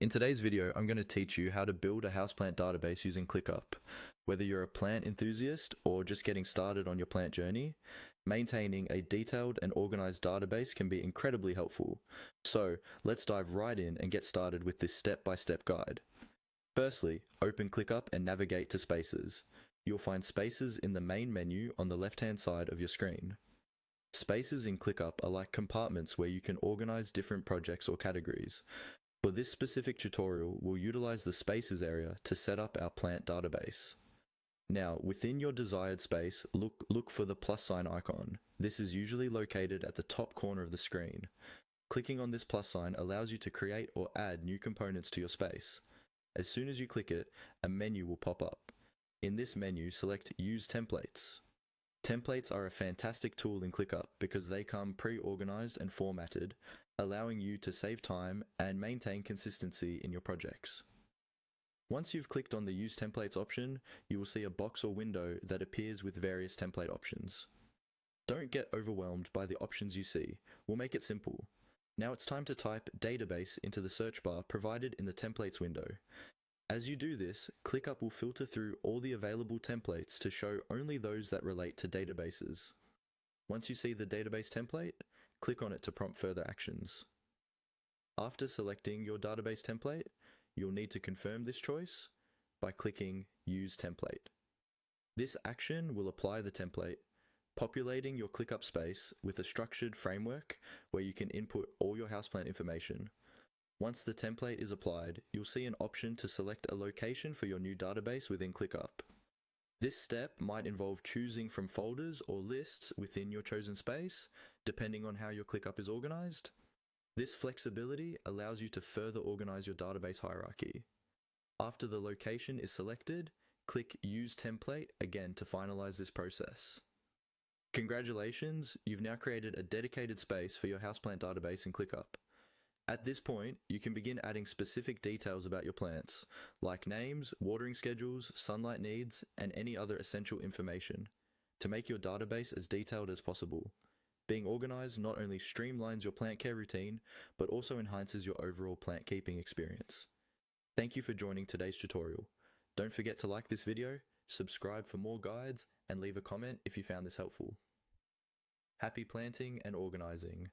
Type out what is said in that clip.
In today's video, I'm going to teach you how to build a houseplant database using ClickUp. Whether you're a plant enthusiast or just getting started on your plant journey, maintaining a detailed and organized database can be incredibly helpful. So let's dive right in and get started with this step-by-step guide. Firstly, open ClickUp and navigate to Spaces. You'll find Spaces in the main menu on the left-hand side of your screen. Spaces in ClickUp are like compartments where you can organize different projects or categories. For this specific tutorial, we'll utilize the Spaces area to set up our plant database. Now, within your desired space, look for the plus sign icon. This is usually located at the top corner of the screen. Clicking on this plus sign allows you to create or add new components to your space. As soon as you click it, a menu will pop up. In this menu, select Use Templates. Templates are a fantastic tool in ClickUp because they come pre-organized and formatted, allowing you to save time and maintain consistency in your projects. Once you've clicked on the Use Templates option, you will see a box or window that appears with various template options. Don't get overwhelmed by the options you see. We'll make it simple. Now it's time to type database into the search bar provided in the templates window. As you do this, ClickUp will filter through all the available templates to show only those that relate to databases. Once you see the database template, click on it to prompt further actions. After selecting your database template, you'll need to confirm this choice by clicking Use Template. This action will apply the template, populating your ClickUp space with a structured framework where you can input all your houseplant information. Once the template is applied, you'll see an option to select a location for your new database within ClickUp. This step might involve choosing from folders or lists within your chosen space, depending on how your ClickUp is organized. This flexibility allows you to further organize your database hierarchy. After the location is selected, click Use Template again to finalize this process. Congratulations, you've now created a dedicated space for your houseplant database in ClickUp. At this point, you can begin adding specific details about your plants, like names, watering schedules, sunlight needs, and any other essential information, to make your database as detailed as possible. Being organized not only streamlines your plant care routine, but also enhances your overall plant keeping experience. Thank you for joining today's tutorial. Don't forget to like this video, subscribe for more guides, and leave a comment if you found this helpful. Happy planting and organizing.